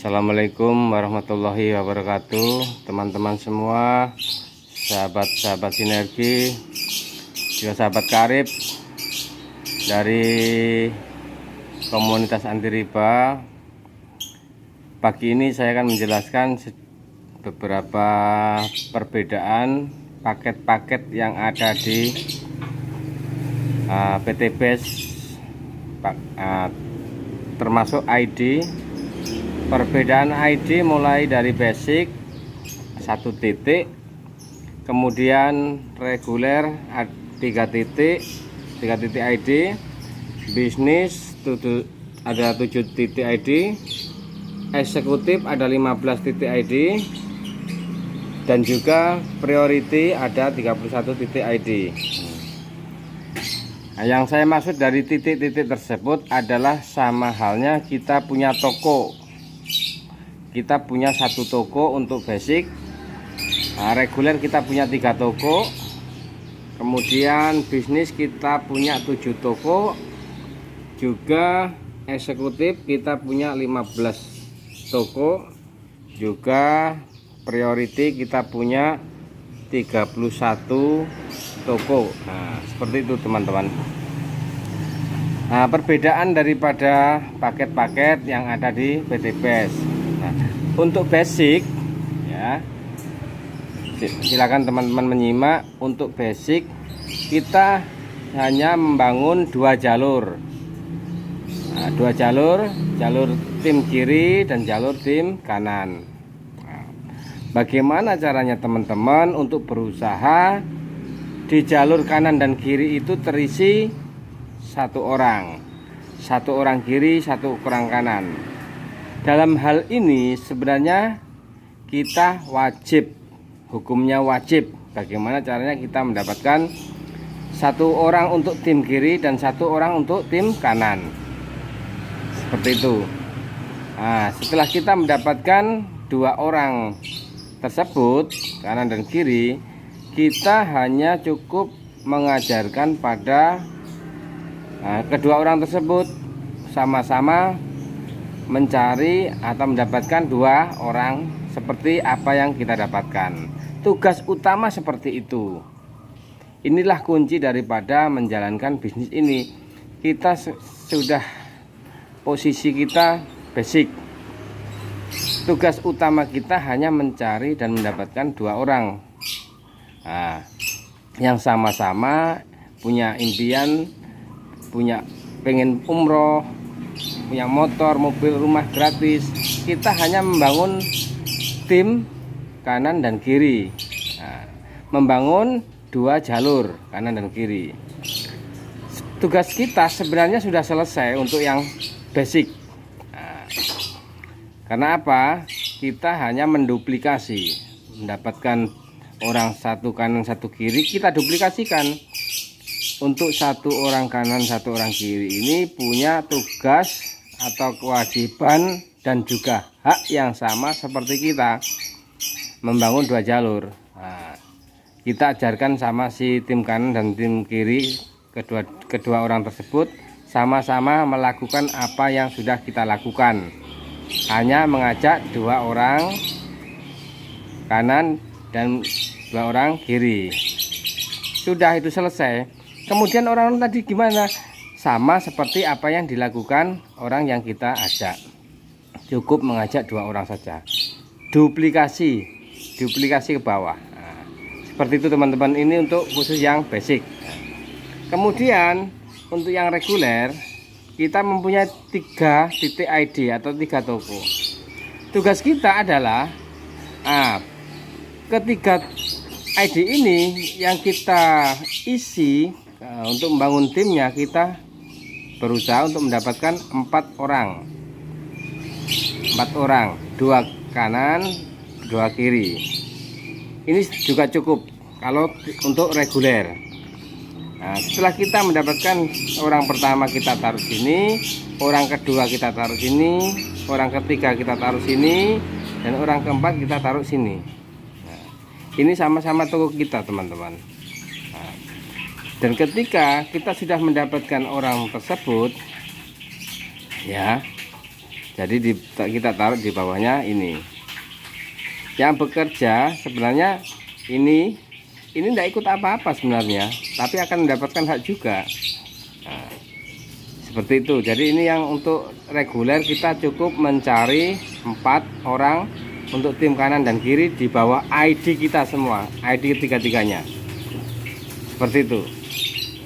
Assalamualaikum warahmatullahi wabarakatuh, teman-teman semua, sahabat-sahabat sinergi, juga sahabat karib dari komunitas anti riba. Pagi ini saya akan menjelaskan beberapa perbedaan paket-paket yang ada di PT BES, termasuk ID. Perbedaan ID mulai dari basic 1 titik, kemudian reguler 3 titik ID, bisnis ada 7 titik ID, eksekutif ada 15 titik ID, dan juga priority ada 31 titik ID. Nah, yang saya maksud dari titik-titik tersebut adalah sama halnya kita punya toko. Kita punya 1 toko untuk basic, reguler kita punya 3 toko, kemudian bisnis kita punya 7 toko, juga eksekutif kita punya 15 toko, juga priority kita punya 31 toko. Nah, seperti itu teman-teman. Nah, perbedaan daripada paket-paket yang ada di PT BES. Nah, untuk basic ya, silakan teman-teman menyimak. Untuk basic kita hanya membangun 2 jalur. Nah, 2 jalur tim kiri dan jalur tim kanan. Nah, bagaimana caranya teman-teman untuk berusaha di jalur kanan dan kiri itu terisi 1 orang kiri, 1 orang kanan. Dalam hal ini sebenarnya kita wajib, hukumnya wajib. Bagaimana caranya kita mendapatkan 1 orang untuk tim kiri dan 1 orang untuk tim kanan, seperti itu. Nah, setelah kita mendapatkan 2 orang tersebut, kanan dan kiri, kita hanya cukup mengajarkan pada kedua orang tersebut sama-sama mencari atau mendapatkan 2 orang seperti apa yang kita dapatkan. Tugas utama seperti itu. Inilah kunci daripada menjalankan bisnis ini. Kita sudah posisi kita basic. Tugas utama kita hanya mencari dan mendapatkan 2 orang. Nah, yang sama-sama punya impian, pengen umroh, punya motor, mobil, rumah gratis. Kita hanya membangun tim kanan dan kiri. Nah, membangun 2 jalur kanan dan kiri. Tugas kita sebenarnya sudah selesai untuk yang basic. Nah, karena apa? Kita hanya menduplikasi, mendapatkan orang 1 kanan 1 kiri, kita duplikasikan. Untuk 1 orang kanan 1 orang kiri ini punya tugas atau kewajiban dan juga hak yang sama seperti kita, membangun 2 jalur. Nah, kita ajarkan sama si tim kanan dan tim kiri, kedua orang tersebut sama-sama melakukan apa yang sudah kita lakukan, hanya mengajak 2 orang kanan dan 2 orang kiri. Sudah, itu selesai. Kemudian orang tadi gimana? Sama seperti apa yang dilakukan orang yang kita ajak. Cukup mengajak 2 orang saja. Duplikasi ke bawah. Nah, seperti itu teman-teman. Ini untuk khusus yang basic. Kemudian untuk yang reguler, kita mempunyai 3 titik ID atau 3 toko. Tugas kita adalah ketiga ID ini yang kita isi. Untuk membangun timnya kita berusaha untuk mendapatkan 4 orang, 2 kanan 2 kiri. Ini juga cukup kalau untuk reguler. Nah, setelah kita mendapatkan orang pertama kita taruh sini, orang kedua kita taruh sini, orang ketiga kita taruh sini, dan orang keempat kita taruh sini. Nah, ini sama-sama toko kita teman-teman. Dan ketika kita sudah mendapatkan orang tersebut, ya Jadi kita taruh di bawahnya ini. Yang bekerja sebenarnya ini tidak ikut apa-apa sebenarnya, tapi akan mendapatkan hak juga. Nah, seperti itu. Jadi ini yang untuk reguler kita cukup mencari 4 orang untuk tim kanan dan kiri di bawah ID kita semua, ID ketiga-tiganya. Seperti itu.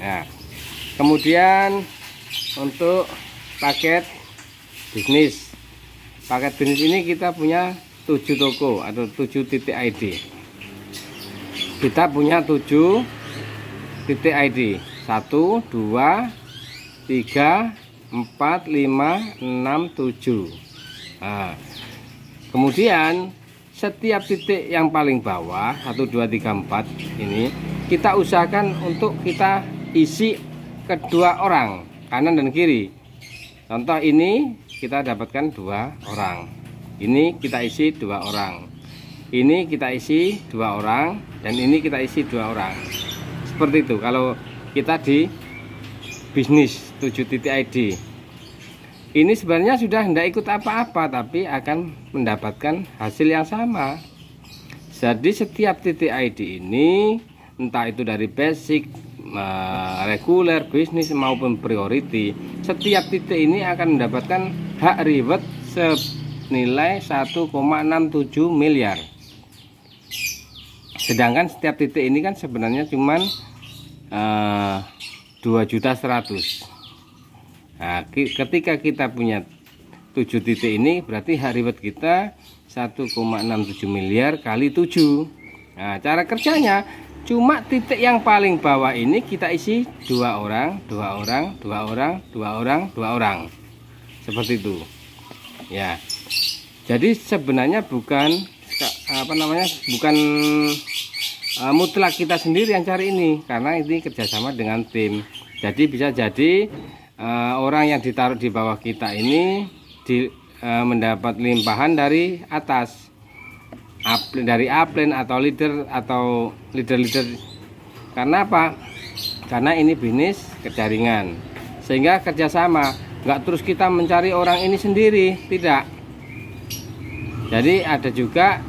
Nah, kemudian untuk paket bisnis. Paket bisnis ini kita punya 7 toko atau 7 titik ID. Kita punya 7 titik ID. 1, 2, 3, 4, 5, 6, 7. Nah, kemudian setiap titik yang paling bawah 1, 2, 3, 4 ini kita usahakan untuk kita isi kedua orang, kanan dan kiri. Contoh ini kita dapatkan 2 orang. Ini kita isi 2 orang. Ini kita isi 2 orang dan ini kita isi 2 orang. Seperti itu kalau kita di bisnis 7 titik ID. Ini sebenarnya sudah tidak ikut apa-apa, tapi akan mendapatkan hasil yang sama. Jadi setiap titik ID ini, entah itu dari basic, reguler, bisnis maupun priority, setiap titik ini akan mendapatkan hak reward senilai 1,67 miliar. Sedangkan setiap titik ini kan sebenarnya cuman 2.100.000. Nah, ketika kita punya 7 titik ini berarti hak reward kita 1,67 miliar kali 7. Nah, cara kerjanya cuma titik yang paling bawah ini kita isi 2 orang, 2 orang, 2 orang, 2 orang, 2 orang. Seperti itu. Ya. Jadi sebenarnya bukan bukan mutlak kita sendiri yang cari ini, karena ini kerjasama dengan tim. Jadi bisa jadi orang yang ditaruh di bawah kita ini mendapat limpahan dari atas, dari upline atau leader. Karena apa? Karena ini bisnis kejaringan, sehingga kerjasama, nggak terus kita mencari orang ini sendiri, tidak. Jadi ada juga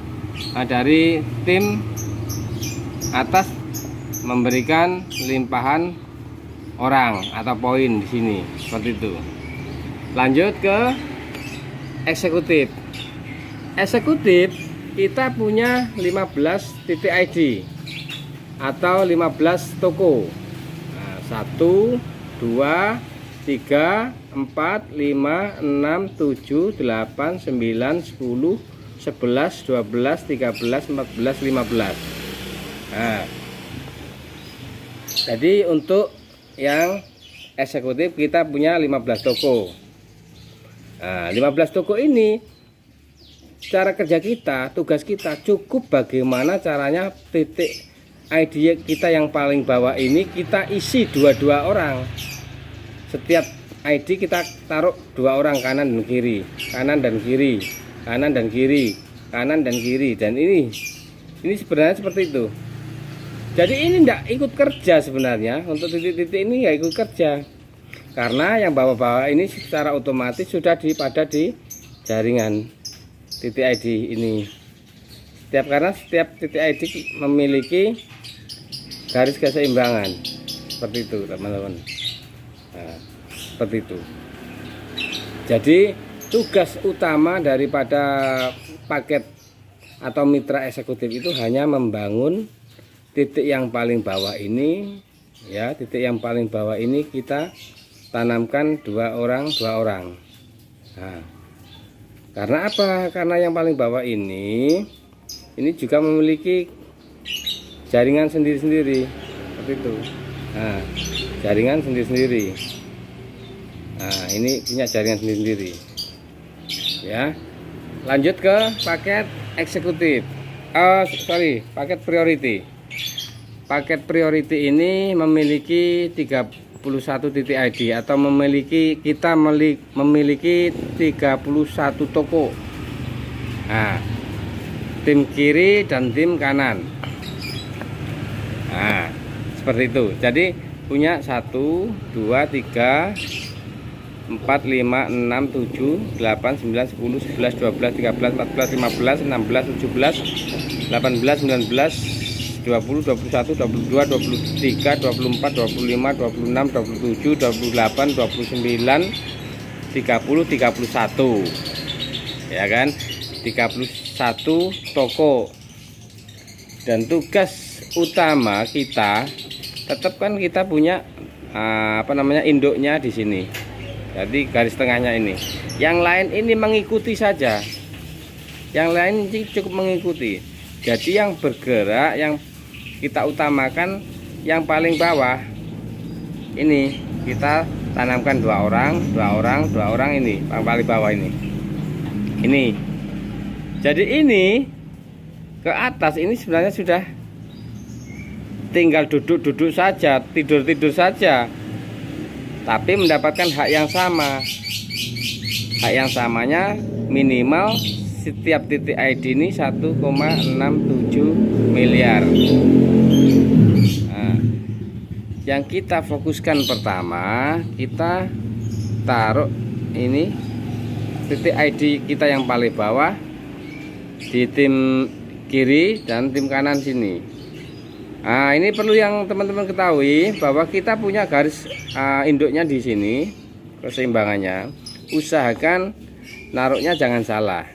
dari tim atas memberikan limpahan orang atau poin di sini, seperti itu. Lanjut ke eksekutif. Eksekutif kita punya 15 titik ID atau 15 toko. Nah, 1, 2, 3, 4, 5, 6, 7, 8, 9, 10, 11, 12, 13, 14, 15. Nah, jadi untuk yang eksekutif kita punya 15 toko. Nah, 15 toko ini cara kerja kita, tugas kita cukup bagaimana caranya titik ID kita yang paling bawah ini kita isi 2 orang. Setiap ID kita taruh 2 orang, kanan dan kiri, kanan dan kiri, kanan dan kiri, kanan dan kiri. Dan ini sebenarnya seperti itu. Jadi ini tidak ikut kerja sebenarnya, untuk titik-titik ini ya ikut kerja, karena yang bawah-bawah ini secara otomatis sudah pada di jaringan titik ID ini. Karena setiap titik ID memiliki garis keseimbangan, seperti itu teman-teman. Nah, seperti itu. Jadi tugas utama daripada paket atau mitra eksekutif itu hanya membangun titik yang paling bawah ini, ya, titik yang paling bawah ini kita tanamkan 2 orang, 2 orang. Nah, karena apa? Karena yang paling bawah ini juga memiliki jaringan sendiri-sendiri, seperti itu. Nah, jaringan sendiri-sendiri. Nah, ini punya jaringan sendiri-sendiri. Ya, lanjut ke paket eksekutif. Paket priority. Paket priority ini memiliki 31 titik ID atau kita memiliki 31 toko. Nah, tim kiri dan tim kanan. Nah, seperti itu. Jadi punya 1, 2, 3, 4, 5, 6, 7, 8, 9, 10, 11, 12, 13, 14, 15, 16, 17, 18, 19, 20, 21, 22, 23, 24, 25, 26, 27, 28, 29, 30, 31, ya kan, 31 toko. Dan tugas utama kita tetap kan kita punya induknya di sini. Jadi garis tengahnya ini. Yang lain ini mengikuti saja. Yang lain cukup mengikuti. Jadi yang bergerak, yang kita utamakan yang paling bawah. Ini kita tanamkan 2 orang ini, yang paling bawah ini. Ini. Jadi ini ke atas ini sebenarnya sudah tinggal duduk-duduk saja, tidur-tidur saja, tapi mendapatkan hak yang sama. Hak yang samanya minimal setiap titik ID ini 1,67 miliar. Nah, yang kita fokuskan pertama, kita taruh ini titik ID kita yang paling bawah di tim kiri dan tim kanan sini. Nah, ini perlu yang teman-teman ketahui bahwa kita punya garis induknya di sini, keseimbangannya. Usahakan naruhnya jangan salah.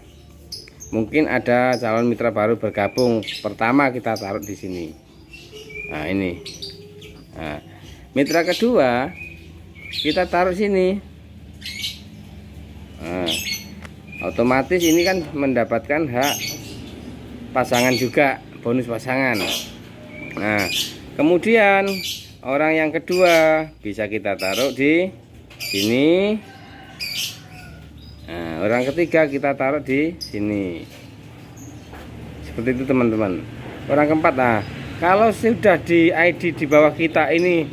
Mungkin ada calon mitra baru bergabung, pertama kita taruh di sini. Nah, ini. Nah, mitra kedua kita taruh sini. Nah, otomatis ini kan mendapatkan hak pasangan juga, bonus pasangan. Nah, kemudian orang yang kedua bisa kita taruh di sini. Nah, orang ketiga kita taruh di sini. Seperti itu teman-teman. Orang keempat, nah kalau sudah di ID di bawah kita ini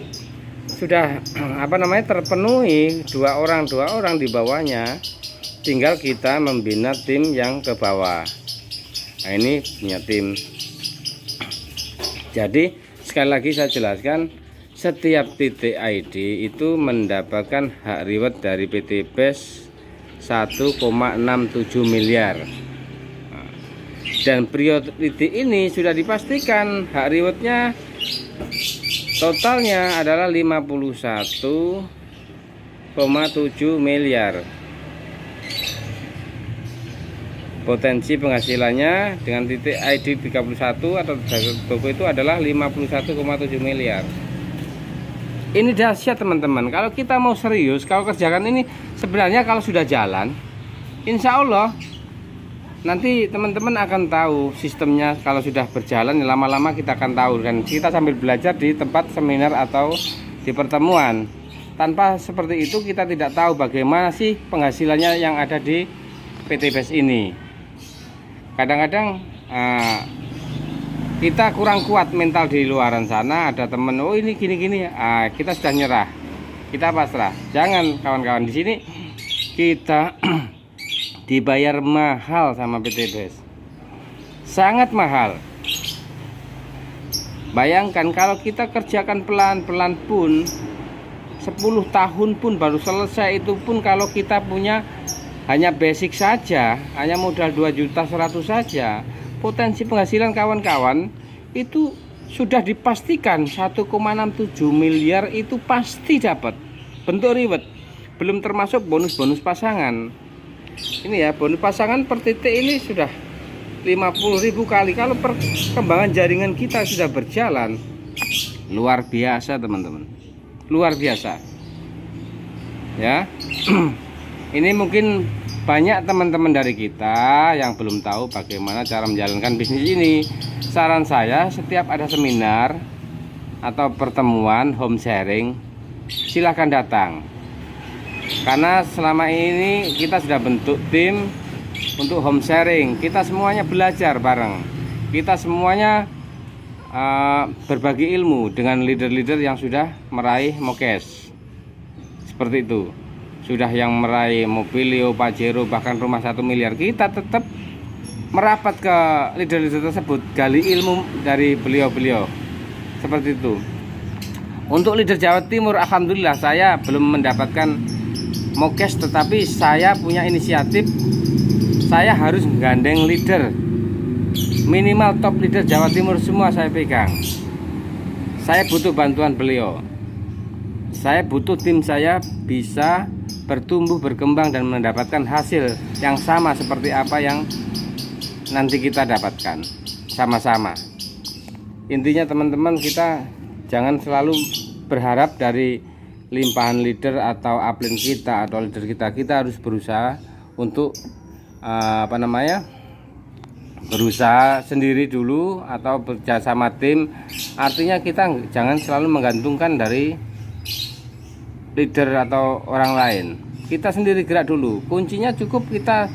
sudah terpenuhi 2 orang di bawahnya, tinggal kita membina tim yang ke bawah. Nah, ini punya tim. Jadi sekali lagi saya jelaskan, setiap titik ID itu mendapatkan hak reward dari PT BES 1,67 miliar. Dan priority ini sudah dipastikan hak rewardnya totalnya adalah 51,7 miliar. Potensi penghasilannya dengan titik ID 31 atau toko itu adalah 51,7 miliar. Ini dahsyat teman-teman. Kalau kita mau serius, kalau kerjakan ini sebenarnya kalau sudah jalan, insya Allah nanti teman-teman akan tahu sistemnya. Kalau sudah berjalan lama-lama kita akan tahu, dan kita sambil belajar di tempat seminar atau di pertemuan. Tanpa seperti itu kita tidak tahu bagaimana sih penghasilannya yang ada di PT BES ini. Kadang-kadang kita kurang kuat mental di luaran sana. Ada temen, oh ini gini-gini, kita sudah nyerah, kita pasrah. Jangan kawan-kawan, di sini kita dibayar mahal sama PT BES, sangat mahal. Bayangkan kalau kita kerjakan pelan-pelan pun 10 tahun pun baru selesai, itu pun kalau kita punya hanya basic saja, hanya modal 2.100.000 saja, potensi penghasilan kawan-kawan itu sudah dipastikan 1,67 miliar itu pasti dapat bentuk reward. Belum termasuk bonus-bonus pasangan. Ini ya, bonus pasangan per titik ini sudah 50.000 kali. Kalau perkembangan jaringan kita sudah berjalan, luar biasa teman-teman, luar biasa ya. Ini mungkin banyak teman-teman dari kita yang belum tahu bagaimana cara menjalankan bisnis ini. Saran saya, setiap ada seminar atau pertemuan home sharing, silahkan datang. Karena selama ini kita sudah bentuk tim untuk home sharing. Kita semuanya belajar bareng. Kita semuanya berbagi ilmu dengan leader-leader yang sudah meraih Mokes. Seperti itu. Sudah yang meraih Mobilio, Pajero, bahkan rumah 1 miliar. Kita tetap merapat ke leader-leader tersebut, gali ilmu dari beliau-beliau. Seperti itu. Untuk leader Jawa Timur, alhamdulillah saya belum mendapatkan mau cash, tetapi saya punya inisiatif. Saya harus menggandeng leader, minimal top leader Jawa Timur semua saya pegang. Saya butuh bantuan beliau. Saya butuh tim saya bisa bertumbuh, berkembang, dan mendapatkan hasil yang sama seperti apa yang nanti kita dapatkan sama-sama. Intinya teman-teman, kita jangan selalu berharap dari limpahan leader atau upline kita atau leader kita. Kita harus berusaha untuk berusaha sendiri dulu atau bekerjasama tim. Artinya kita jangan selalu menggantungkan dari leader atau orang lain. Kita sendiri gerak dulu. Kuncinya cukup kita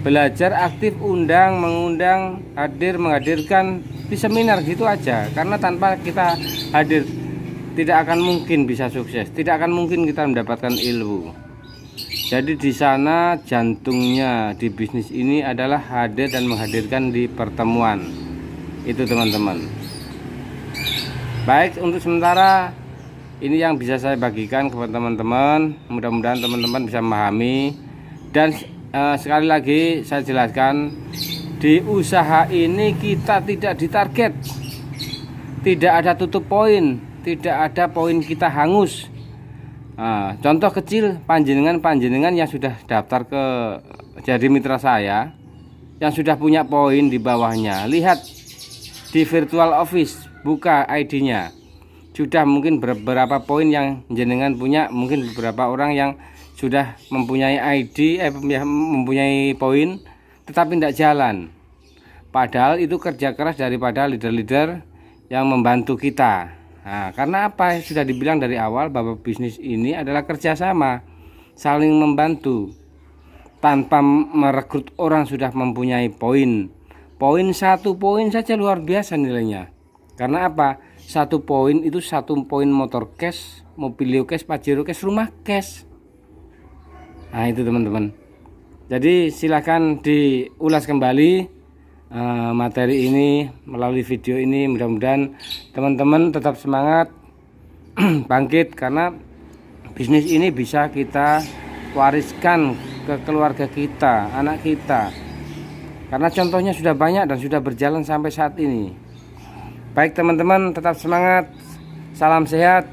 belajar aktif, mengundang, menghadirkan di seminar gitu aja. Karena tanpa kita hadir tidak akan mungkin bisa sukses, tidak akan mungkin kita mendapatkan ilmu. Jadi di sana jantungnya di bisnis ini adalah hadir dan menghadirkan di pertemuan. Itu teman-teman. Baik, untuk sementara ini yang bisa saya bagikan kepada teman-teman. Mudah-mudahan teman-teman bisa memahami. Dan sekali lagi saya jelaskan, di usaha ini kita tidak ditarget, tidak ada tutup poin, tidak ada poin kita hangus. Contoh kecil, panjenengan yang sudah daftar ke jadi mitra saya, yang sudah punya poin di bawahnya, lihat di virtual office, buka ID-nya. Sudah mungkin beberapa poin yang jenengan punya, mungkin beberapa orang yang sudah mempunyai ID, mempunyai poin, tetapi tidak jalan. Padahal itu kerja keras daripada leader-leader yang membantu kita. Nah, karena apa? Sudah dibilang dari awal bahwa bisnis ini adalah kerjasama, saling membantu. Tanpa merekrut orang sudah mempunyai poin. Poin 1 poin saja luar biasa nilainya. Karena apa? 1 poin itu 1 poin motor cash, mobilio cash, pajero cash, rumah cash. Nah itu teman-teman. Jadi silahkan diulas kembali materi ini melalui video ini. Mudah-mudahan teman-teman tetap semangat, bangkit, karena bisnis ini bisa kita wariskan ke keluarga kita, anak kita, karena contohnya sudah banyak dan sudah berjalan sampai saat ini. Baik teman-teman, tetap semangat, salam sehat,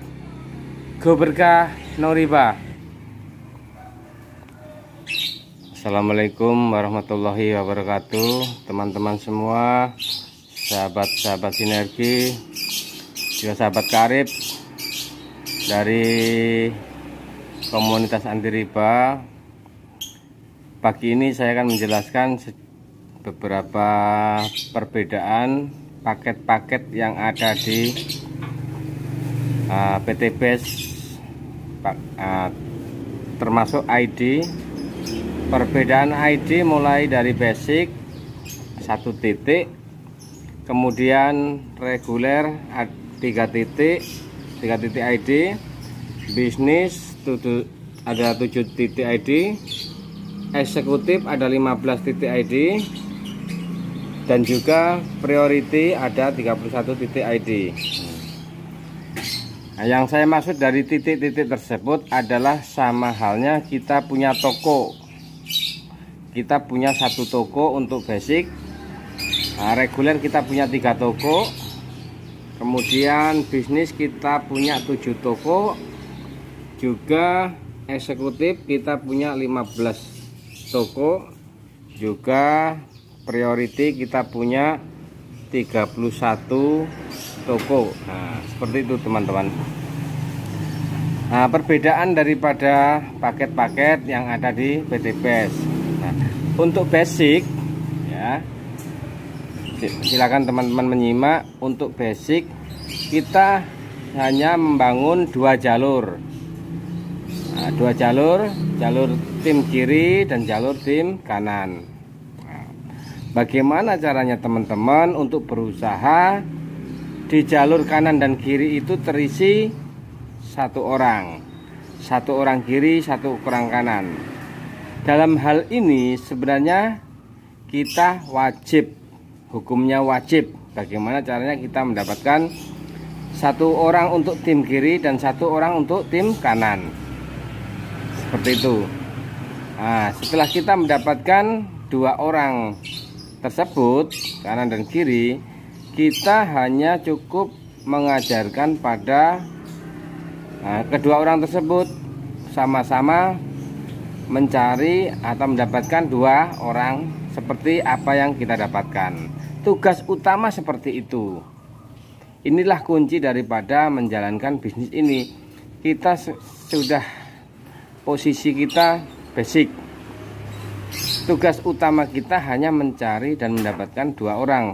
go berkah, no riba. Assalamualaikum warahmatullahi wabarakatuh, teman-teman semua, sahabat-sahabat sinergi, juga sahabat karib dari komunitas anti riba. Pagi ini saya akan menjelaskan beberapa perbedaan paket-paket yang ada di PT BES, termasuk ID. Perbedaan ID mulai dari basic 1 titik, kemudian reguler 3 titik ID, bisnis ada 7 titik ID, eksekutif ada 15 titik ID, dan juga priority ada 31 titik ID. Nah, yang saya maksud dari titik-titik tersebut adalah sama halnya kita punya toko. Kita punya 1 toko untuk basic. Reguler kita punya 3 toko. Kemudian bisnis kita punya 7 toko. Juga eksekutif kita punya 15 toko. Juga priority kita punya 31 toko. Nah, seperti itu teman-teman. Nah, perbedaan daripada paket-paket yang ada di PT BES. Nah, untuk basic ya, silakan teman-teman menyimak. Untuk basic kita hanya membangun 2 jalur. Nah, 2 jalur tim kiri dan jalur tim kanan. Nah, bagaimana caranya teman-teman untuk berusaha di jalur kanan dan kiri itu terisi 1 orang, 1 orang kiri, 1 orang kanan. Dalam hal ini sebenarnya kita wajib, hukumnya wajib. Bagaimana caranya kita mendapatkan 1 orang untuk tim kiri dan 1 orang untuk tim kanan. seperti itu. Nah, setelah kita mendapatkan 2 orang tersebut kanan dan kiri, kita hanya cukup mengajarkan pada kedua orang tersebut sama-sama mencari atau mendapatkan 2 orang seperti apa yang kita dapatkan. Tugas utama seperti itu. Inilah kunci daripada menjalankan bisnis ini. Kita sudah posisi kita basic. Tugas utama kita hanya mencari dan mendapatkan 2 orang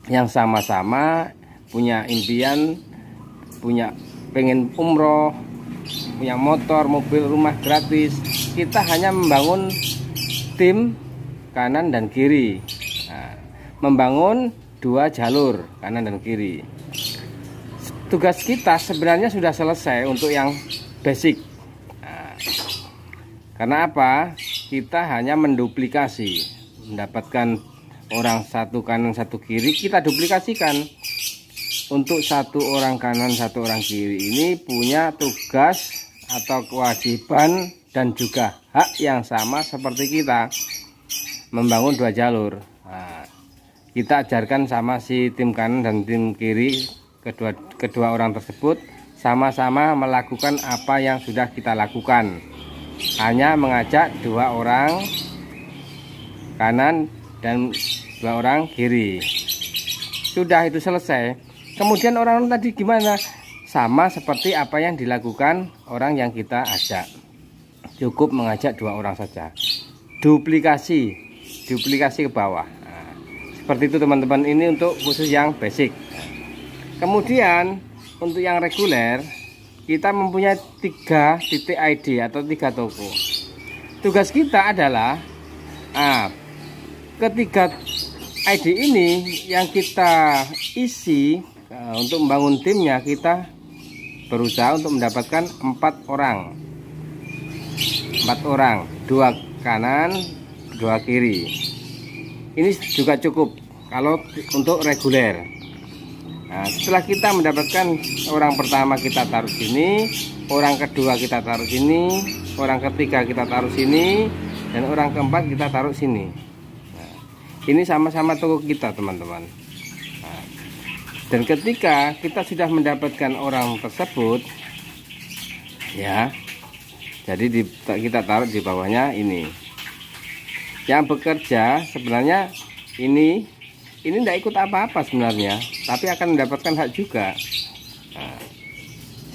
yang sama-sama punya impian, punya pengen umroh, punya motor, mobil, rumah gratis. Kita hanya membangun tim kanan dan kiri, membangun 2 jalur kanan dan kiri. Tugas kita sebenarnya sudah selesai untuk yang basic. Karena apa? Kita hanya menduplikasi, mendapatkan orang satu kanan satu kiri, kita duplikasikan. Untuk 1 orang kanan 1 orang kiri ini punya tugas atau kewajiban dan juga hak yang sama seperti kita, membangun 2 jalur. Kita ajarkan sama si tim kanan dan tim kiri, kedua orang tersebut sama-sama melakukan apa yang sudah kita lakukan. Hanya mengajak 2 orang kanan dan 2 orang kiri. Sudah, itu selesai. Kemudian orang tadi gimana? Sama seperti apa yang dilakukan orang yang kita ajak. Cukup mengajak 2 orang saja. Duplikasi ke bawah. Seperti itu teman-teman, ini untuk khusus yang basic. Kemudian untuk yang reguler, kita mempunyai 3 titik ID atau 3 toko. Tugas kita adalah ketiga ID ini yang kita isi untuk membangun timnya. Kita berusaha untuk mendapatkan 4 orang, 2 kanan 2 kiri. Ini juga cukup kalau untuk reguler. Setelah kita mendapatkan orang pertama, kita taruh sini, orang kedua kita taruh sini, orang ketiga kita taruh sini, dan orang keempat kita taruh sini. Ini sama-sama toko kita teman-teman. Dan ketika kita sudah mendapatkan orang tersebut, ya, jadi kita taruh di bawahnya ini. Yang bekerja sebenarnya ini tidak ikut apa-apa sebenarnya, tapi akan mendapatkan hak juga.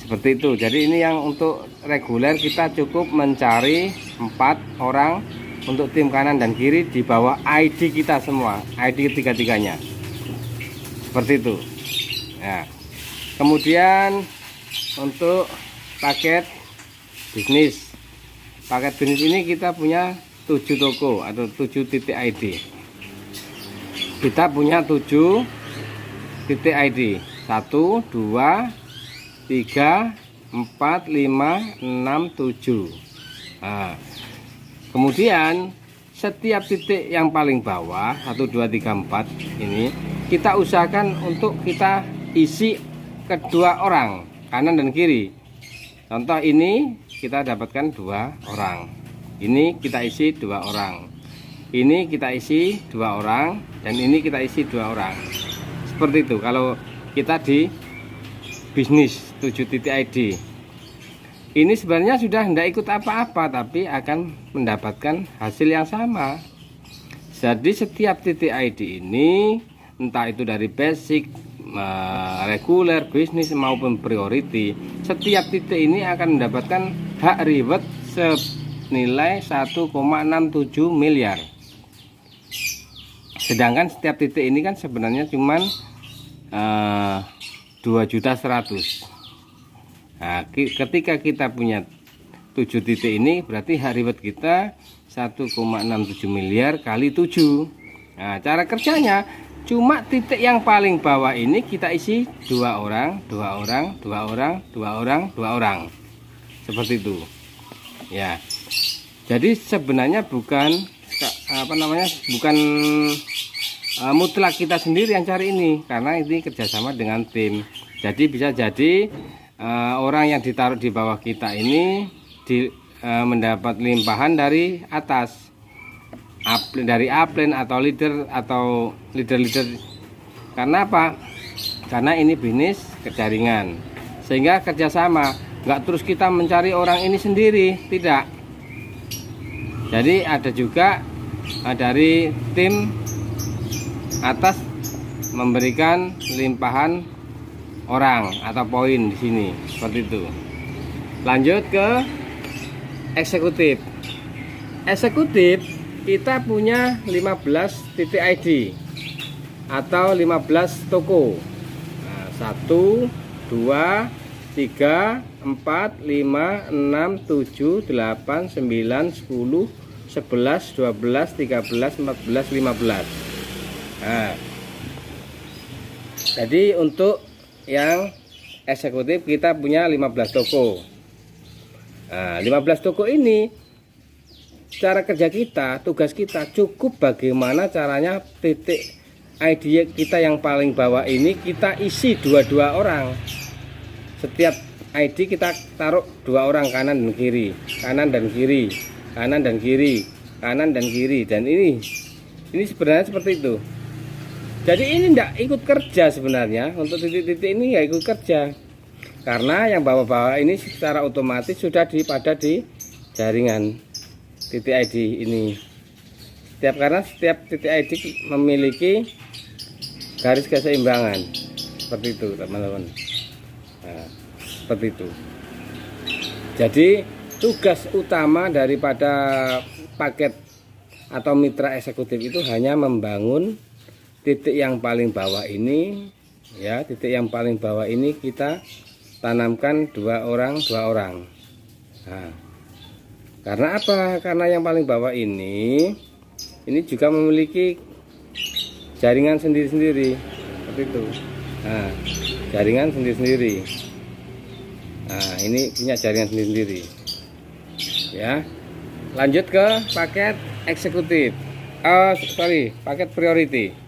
Seperti itu. Jadi ini yang untuk reguler, kita cukup mencari 4 orang untuk tim kanan dan kiri di bawah ID kita semua, ID ketiga-tiganya. Seperti itu. Ya. Kemudian untuk paket bisnis. Paket bisnis ini kita punya 7 toko atau 7 titik ID. Kita punya 7 titik ID. 1, 2, 3, 4, 5, 6, 7. Kemudian setiap titik yang paling bawah 1, 2, 3, 4 ini kita usahakan untuk kita isi kedua orang kanan dan kiri. Contoh ini kita dapatkan 2 orang. Ini kita isi 2 orang. Ini kita isi 2 orang, dan ini kita isi 2 orang. Seperti itu kalau kita di bisnis 7 titik ID. Ini sebenarnya sudah tidak ikut apa-apa, tapi akan mendapatkan hasil yang sama. Jadi setiap titik ID ini, entah itu dari basic, reguler, bisnis maupun priority, setiap titik ini akan mendapatkan hak reward senilai 1,67 miliar. Sedangkan setiap titik ini kan sebenarnya cuman 2.100.000. Nah, ketika kita punya 7 titik ini, berarti hak reward kita 1,67 miliar kali 7. Nah, cara kerjanya cuma titik yang paling bawah ini kita isi 2 orang, 2 orang, 2 orang, 2 orang, 2 orang. Seperti itu. Ya. Jadi sebenarnya bukan mutlak kita sendiri yang cari ini, karena ini kerjasama dengan tim. Jadi bisa jadi orang yang ditaruh di bawah kita ini mendapat limpahan dari atas, dari upline atau leader. Karena apa? Karena ini bisnis kejaringan, sehingga kerjasama, nggak terus kita mencari orang ini sendiri, tidak. Jadi ada juga dari tim atas memberikan limpahan orang atau poin di sini, seperti itu. Lanjut ke eksekutif. Eksekutif kita punya 15 titik ID atau 15 toko. Nah, 1 2 3 4 5 6 7 8 9 10 11 12 13 14 15. Nah, jadi untuk yang eksekutif kita punya 15 toko. Nah, 15 toko ini cara kerja kita, tugas kita cukup bagaimana caranya titik ID kita yang paling bawah ini kita isi 22 orang. Setiap ID kita taruh 2 orang, kanan dan kiri, kanan dan kiri, kanan dan kiri, kanan dan kiri. Dan ini sebenarnya seperti itu. Jadi ini tidak ikut kerja sebenarnya, untuk titik-titik ini nggak ikut kerja, karena yang bawah-bawah ini secara otomatis sudah pada di jaringan titik ID ini. Karena setiap titik ID memiliki garis keseimbangan, seperti itu teman-teman. Nah, seperti itu. Jadi tugas utama daripada paket atau mitra eksekutif itu hanya membangun titik yang paling bawah ini, ya, titik yang paling bawah ini kita tanamkan 2 orang. Nah, karena apa? Karena yang paling bawah ini juga memiliki jaringan sendiri-sendiri, seperti itu. Nah, jaringan sendiri-sendiri. Nah, ini punya jaringan sendiri-sendiri. Ya, lanjut ke paket eksekutif. Paket priority.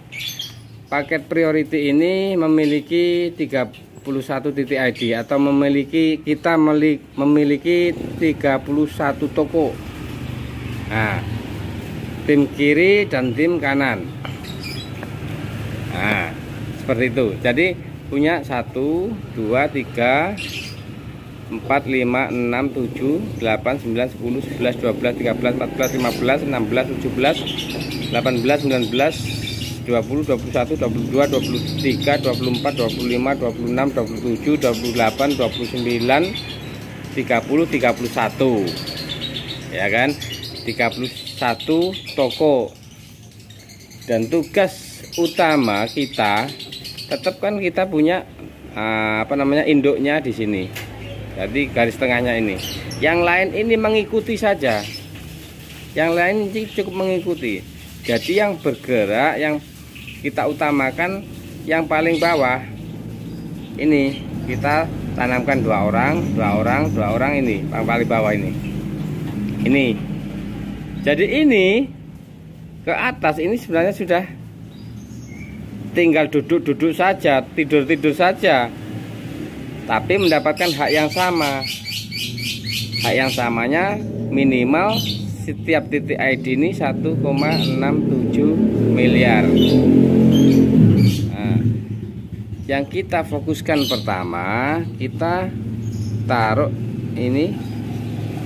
Paket priority ini memiliki 31 titik ID atau memiliki 31 toko. Nah, tim kiri dan tim kanan. Nah, seperti itu. Jadi punya 1 2 3 4 5 6 7 8 9 10 11 12 13 14 15 16 17 18 19 20, 21, 22, 23, 24, 25, 26, 27, 28, 29, 30, 31. Ya kan? 31 toko. Dan tugas utama kita tetap kan kita punya induknya di sini. Jadi garis tengahnya ini. Yang lain ini mengikuti saja. Yang lain cukup mengikuti. Jadi yang bergerak, yang kita utamakan yang paling bawah ini, kita tanamkan 2 orang ini, yang paling bawah ini. Jadi ini ke atas ini sebenarnya sudah tinggal duduk saja, tidur saja, tapi mendapatkan hak yang sama. Hak yang samanya minimal setiap titik ID ini 1,67 miliar. Nah, yang kita fokuskan pertama, kita taruh ini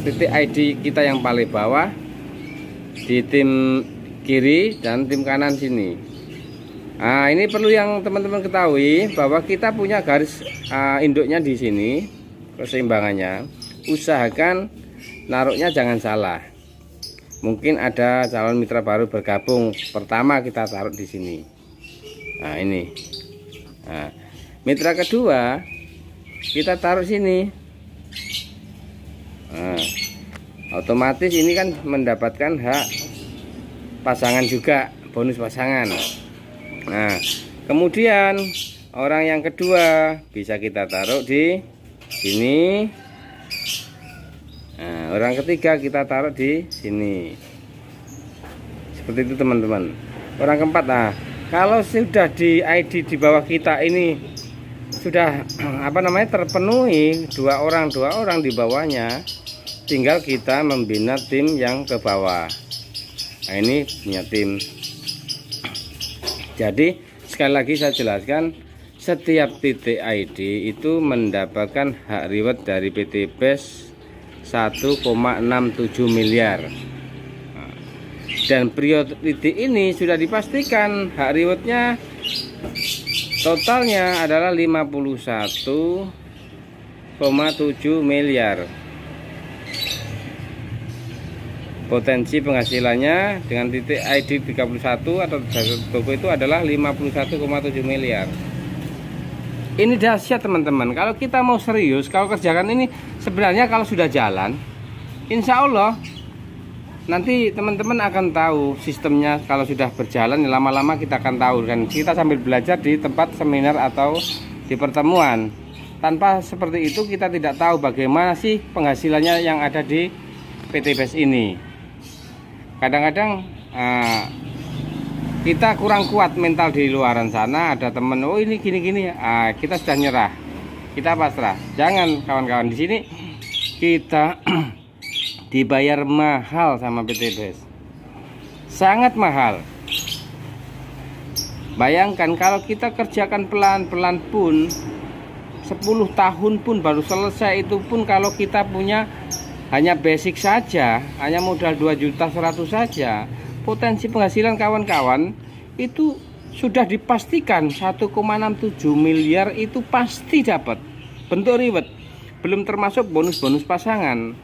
titik ID kita yang paling bawah di tim kiri dan tim kanan sini. Nah, ini perlu yang teman-teman ketahui bahwa kita punya garis induknya di sini, keseimbangannya. Usahakan naruhnya jangan salah. Mungkin ada calon mitra baru bergabung, pertama kita taruh di sini. Nah, ini. Nah, mitra kedua kita taruh sini. Nah, otomatis ini kan mendapatkan hak pasangan juga, bonus pasangan. Nah, kemudian orang yang kedua bisa kita taruh di sini. Nah, orang ketiga kita taruh di sini. Seperti itu teman-teman. Orang keempat, nah kalau sudah di ID di bawah kita ini sudah terpenuhi dua orang di bawahnya, tinggal kita membina tim yang ke bawah. Nah, ini punya tim. Jadi sekali lagi saya jelaskan, setiap titik ID itu mendapatkan hak reward dari PT BES 1,67 miliar. Dan priority ini sudah dipastikan hak rewardnya totalnya adalah 51,7 miliar. Potensi penghasilannya dengan titik ID 31 atau toko itu adalah 51,7 miliar. Ini dahsyat teman-teman. Kalau kita mau serius, kalau kerjakan ini, sebenarnya kalau sudah jalan, insya Allah nanti teman-teman akan tahu sistemnya. Kalau sudah berjalan, lama-lama kita akan tahu. Dan kita sambil belajar di tempat seminar atau di pertemuan. Tanpa seperti itu kita tidak tahu bagaimana sih penghasilannya yang ada di PT BES ini. Kadang-kadang kita kurang kuat mental di luaran sana. Ada temen, oh ini gini-gini, kita sudah nyerah, kita pasrah. Jangan kawan-kawan, di sini kita dibayar mahal sama PT BES, sangat mahal. Bayangkan kalau kita kerjakan pelan-pelan pun 10 tahun pun baru selesai, itu pun kalau kita punya hanya basic saja, hanya modal 2.100.000 saja, potensi penghasilan kawan-kawan itu sudah dipastikan 1,67 miliar itu pasti dapat bentuk reward. Belum termasuk bonus-bonus pasangan.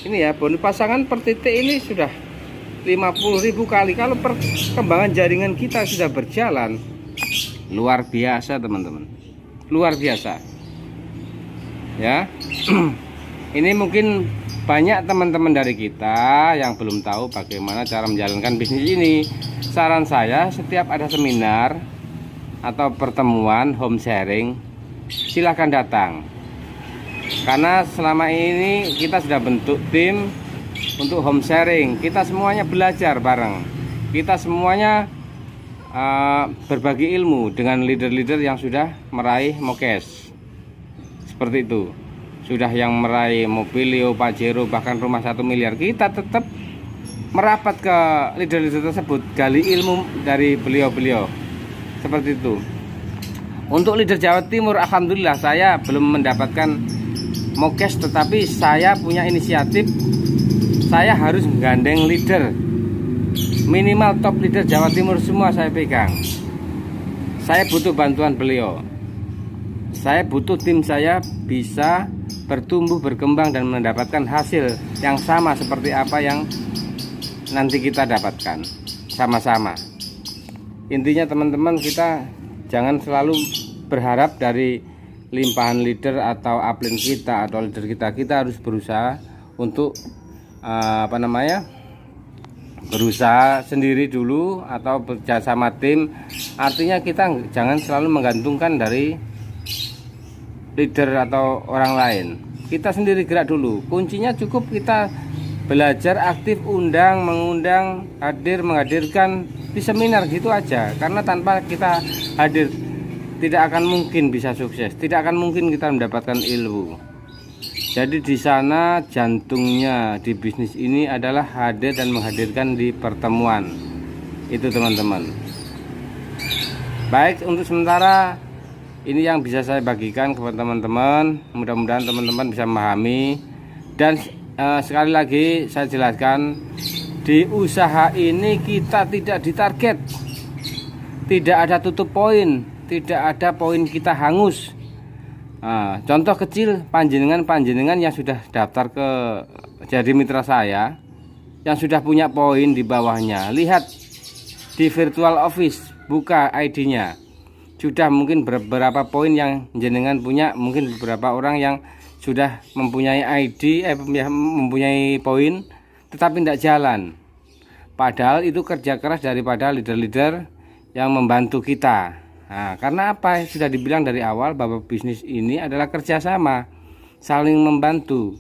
Ini ya, bonus pasangan per titik ini sudah 50.000 kali. Kalau perkembangan jaringan kita sudah berjalan, luar biasa teman-teman, luar biasa ya. Ini mungkin banyak teman-teman dari kita yang belum tahu bagaimana cara menjalankan bisnis ini. Saran saya, setiap ada seminar atau pertemuan home sharing, silahkan datang. Karena selama ini kita sudah bentuk tim untuk home sharing. Kita semuanya belajar bareng. Kita semuanya berbagi ilmu dengan leader-leader yang sudah meraih MOKES. Seperti itu. Sudah yang meraih Mobilio, Pajero, bahkan rumah 1 miliar. Kita tetap merapat ke leader-leader tersebut, gali ilmu dari beliau-beliau. Seperti itu. Untuk leader Jawa Timur, alhamdulillah saya belum mendapatkan MOKES, tetapi saya punya inisiatif. Saya harus menggandeng leader, minimal top leader Jawa Timur semua saya pegang. Saya butuh bantuan beliau. Saya butuh tim saya bisa bertumbuh, berkembang, dan mendapatkan hasil yang sama seperti apa yang nanti kita dapatkan sama-sama. Intinya teman-teman, kita jangan selalu berharap dari limpahan leader atau upline kita atau leader kita. Kita harus berusaha untuk berusaha sendiri dulu atau bekerjasama tim. Artinya kita jangan selalu menggantungkan dari leader atau orang lain. Kita sendiri gerak dulu. Kuncinya cukup kita belajar aktif, mengundang, menghadirkan di seminar gitu aja. Karena tanpa kita hadir tidak akan mungkin bisa sukses, tidak akan mungkin kita mendapatkan ilmu. Jadi di sana jantungnya di bisnis ini adalah hadir dan menghadirkan di pertemuan. Itu teman-teman. Baik, untuk sementara ini yang bisa saya bagikan kepada teman-teman. Mudah-mudahan teman-teman bisa memahami. Dan sekali lagi saya jelaskan, di usaha ini kita tidak ditarget, tidak ada tutup poin, tidak ada poin kita hangus. Contoh kecil, panjenengan yang sudah daftar ke jadi mitra saya, yang sudah punya poin di bawahnya, lihat di virtual office, buka ID-nya. Sudah mungkin beberapa poin yang jenengan punya, mungkin beberapa orang yang sudah mempunyai ID, mempunyai poin, tetapi tidak jalan. Padahal itu kerja keras daripada leader-leader yang membantu kita. Nah, karena apa? Sudah dibilang dari awal bahwa bisnis ini adalah kerjasama, saling membantu.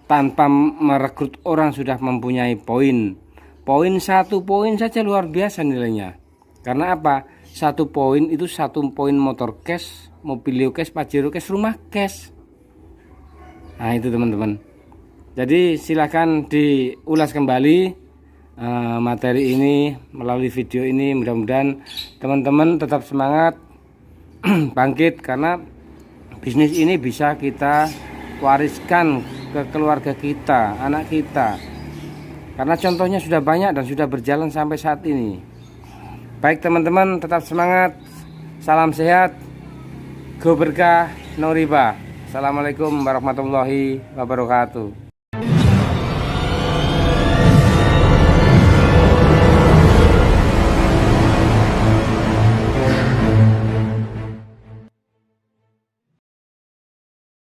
Tanpa merekrut orang sudah mempunyai poin. Poin 1 poin saja luar biasa nilainya. Karena apa? 1 poin itu 1 poin motor cash, mobilio cash, pajero cash, rumah cash. Nah itu teman-teman. Jadi silahkan diulas kembali materi ini melalui video ini. Mudah-mudahan teman-teman tetap semangat bangkit, karena bisnis ini bisa kita wariskan ke keluarga kita, anak kita, karena contohnya sudah banyak dan sudah berjalan sampai saat ini. Baik teman-teman, tetap semangat, salam sehat, go berkah, no riba. Assalamualaikum warahmatullahi wabarakatuh.